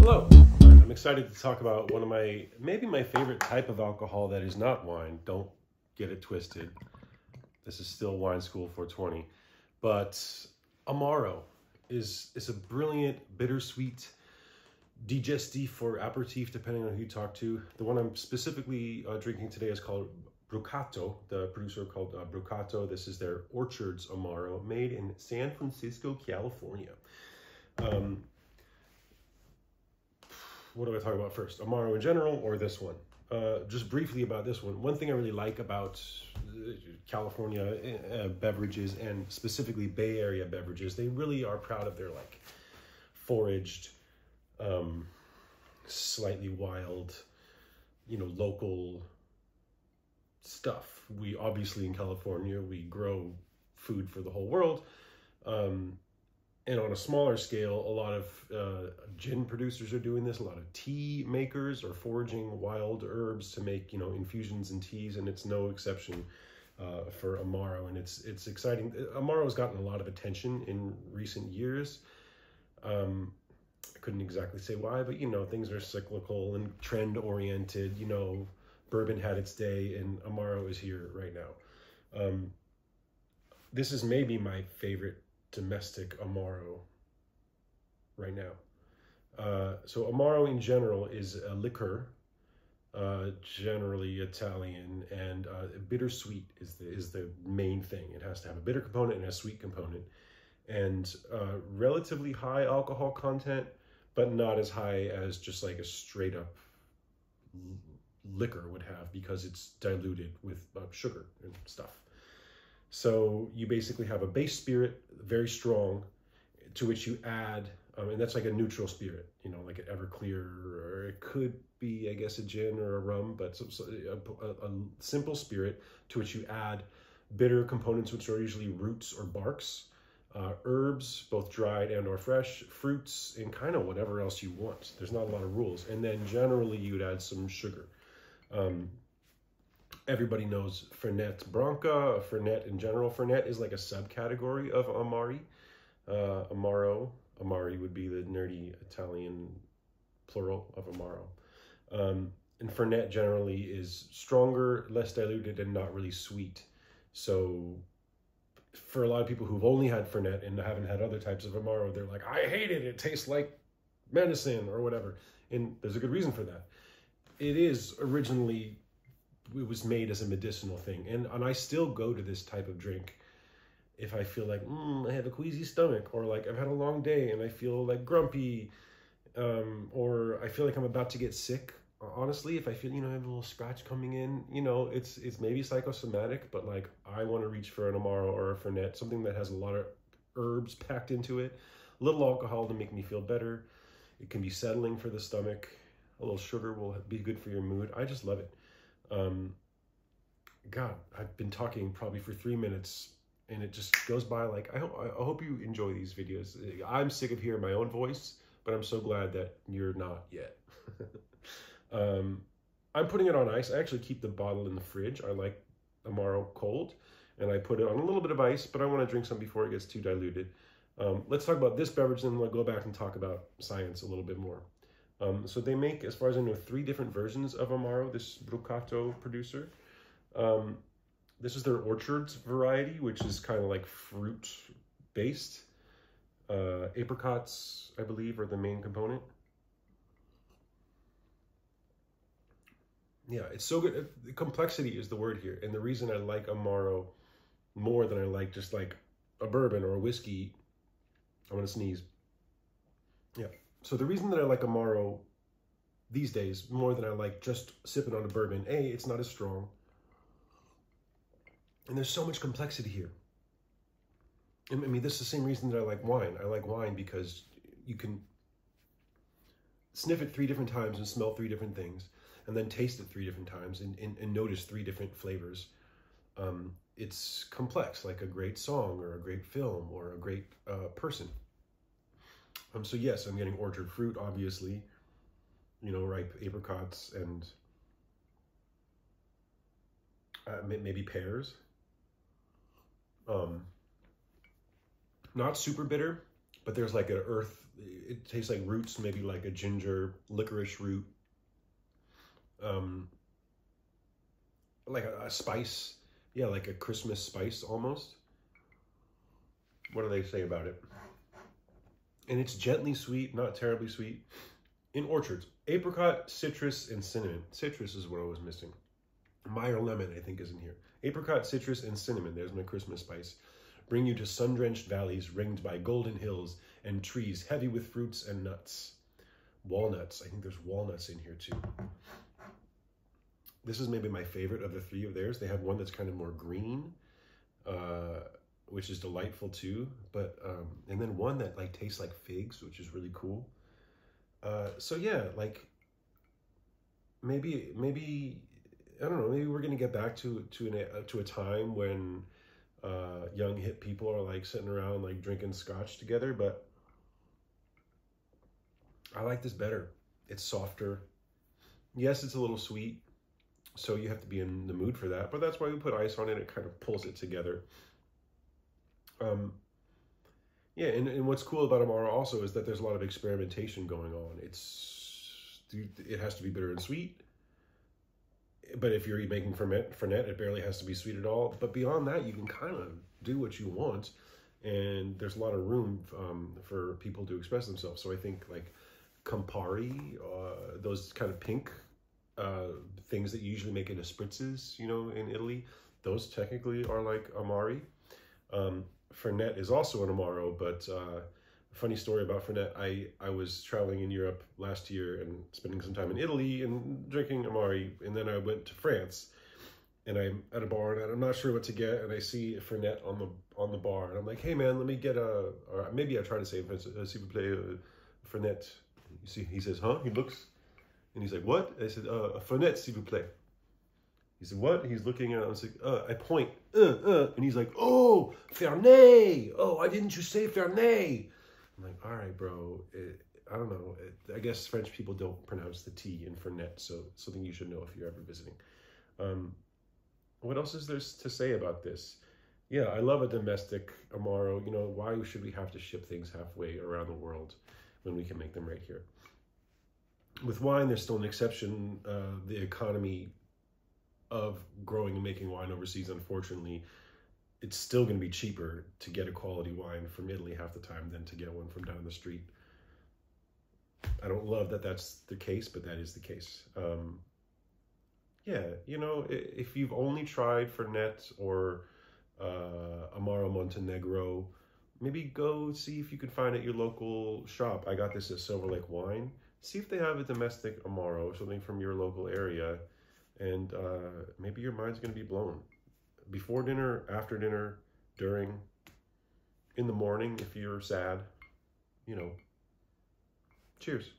Hello, I'm excited to talk about maybe my favorite type of alcohol that is not wine. Don't get it twisted. This is still Wine School 420. But Amaro is a brilliant, bittersweet digestif or aperitif, depending on who you talk to. The one I'm specifically drinking today is called Brucato, the producer called Brucato. This is their Orchards Amaro, made in San Francisco, California. What do I talk about first? Amaro in general or this one? Just briefly about this one. One thing I really like about California beverages, and specifically Bay Area beverages, they really are proud of their like foraged, slightly wild, local stuff. We obviously in California, we grow food for the whole world. And on a smaller scale, a lot of gin producers are doing this. A lot of tea makers are foraging wild herbs to make, infusions and teas, and it's no exception for Amaro. And it's exciting. Amaro has gotten a lot of attention in recent years. I couldn't exactly say why, but things are cyclical and trend oriented. Bourbon had its day, and Amaro is here right now. This is maybe my favorite domestic Amaro right now. So Amaro in general is a liquor, generally Italian, and bittersweet is the main thing. It has to have a bitter component and a sweet component, and relatively high alcohol content, but not as high as just like a straight up liquor would have, because it's diluted with sugar and stuff. So you basically have a base spirit, very strong, to which you add, and that's like a neutral spirit, like an Everclear, or it could be, I guess, a gin or a rum, but a simple spirit to which you add bitter components, which are usually roots or barks, herbs, both dried and or fresh, fruits, and kind of whatever else you want. There's not a lot of rules. And then generally you'd add some sugar. Everybody knows Fernet Branca, Fernet in general. Fernet is like a subcategory of Amari. Amaro, Amari would be the nerdy Italian plural of Amaro. And Fernet generally is stronger, less diluted, and not really sweet. So for a lot of people who've only had Fernet and haven't had other types of Amaro, they're like, I hate it. It tastes like medicine or whatever. And there's a good reason for that. It was made as a medicinal thing. And I still go to this type of drink if I feel like, I have a queasy stomach, or like I've had a long day and I feel like grumpy, or I feel like I'm about to get sick. Honestly, if I feel, I have a little scratch coming in, it's maybe psychosomatic, but like I want to reach for an Amaro or a Fernet, something that has a lot of herbs packed into it, a little alcohol to make me feel better. It can be settling for the stomach. A little sugar will be good for your mood. I just love it. God, I've been talking probably for 3 minutes and it just goes by like, I hope you enjoy these videos. I'm sick of hearing my own voice, but I'm so glad that you're not yet. I'm putting it on ice. I actually keep the bottle in the fridge. I like Amaro cold, and I put it on a little bit of ice, but I want to drink some before it gets too diluted. Let's talk about this beverage, and then we'll go back and talk about science a little bit more. So they make, as far as I know, 3 different versions of Amaro, this Brucato producer. This is their Orchards variety, which is kind of like fruit-based. Apricots, I believe, are the main component. Yeah, it's so good. Complexity is the word here. And the reason I like Amaro more than I like just like a bourbon or a whiskey, I'm going to sneeze. Yeah. So the reason that I like Amaro these days more than I like just sipping on a bourbon, A, it's not as strong. And there's so much complexity here. I mean, this is the same reason that I like wine. I like wine because you can sniff it 3 different times and smell 3 different things, and then taste it 3 different times and notice 3 different flavors. It's complex, like a great song or a great film or a great person. So yes, I'm getting orchard fruit, obviously, ripe apricots and maybe pears. Not super bitter, but there's like an earth, it tastes like roots, maybe like a ginger licorice root, like a spice. Yeah, like a Christmas spice almost. What do they say about it? And it's gently sweet, not terribly sweet. In orchards, apricot, citrus, and cinnamon. Citrus is what I was missing. Meyer lemon, I think, is in here. Apricot, citrus, and cinnamon. There's my Christmas spice. Bring you to sun-drenched valleys ringed by golden hills and trees heavy with fruits and nuts. Walnuts. I think there's walnuts in here too. This is maybe my favorite of the three of theirs. They have one that's kind of more green, which is delightful too. But and then one that like tastes like figs, which is really cool. So yeah, like maybe I don't know. Maybe we're gonna get back to a time when young hip people are like sitting around like drinking scotch together. But I like this better. It's softer. Yes, it's a little sweet, so you have to be in the mood for that. But that's why we put ice on it. It kind of pulls it together. Yeah, and what's cool about Amaro also is that there's a lot of experimentation going on. It has to be bitter and sweet. But if you're making Fernet, it barely has to be sweet at all. But beyond that, you can kind of do what you want. And there's a lot of room for people to express themselves. So I think like Campari, those kind of pink things that you usually make into spritzes, you know, in Italy, those technically are like Amari. Fernet is also an Amaro, but funny story about Fernet, I was traveling in Europe last year and spending some time in Italy and drinking Amari, and then I went to France, and I'm at a bar and I'm not sure what to get, and I see a Fernet on the bar, and I'm like, hey man, let me get or maybe I try to say, s'il vous plaît, Fernet. You see, he says, huh? He looks, and he's like, what? I said, a Fernet, s'il vous plaît. He said, what? He's looking at it. I was like, I point, and he's like, oh, Fernet. Oh, why didn't you say Fernet? I'm like, all right, bro. I don't know. I guess French people don't pronounce the T in Fernet, so something you should know if you're ever visiting. What else is there to say about this? Yeah, I love a domestic Amaro. You know, why should we have to ship things halfway around the world when we can make them right here? With wine, there's still an exception. The economy of growing and making wine overseas, unfortunately, it's still going to be cheaper to get a quality wine from Italy half the time than to get one from down the street. I don't love that that's the case, but that is the case. Yeah, you know, if you've only tried Fernet or Amaro Montenegro, maybe go see if you can find it at your local shop. I got this at Silver Lake Wine. See if they have a domestic Amaro, something from your local area, and maybe your mind's going to be blown. Before dinner, after dinner, during, in the morning if you're sad, you know. Cheers.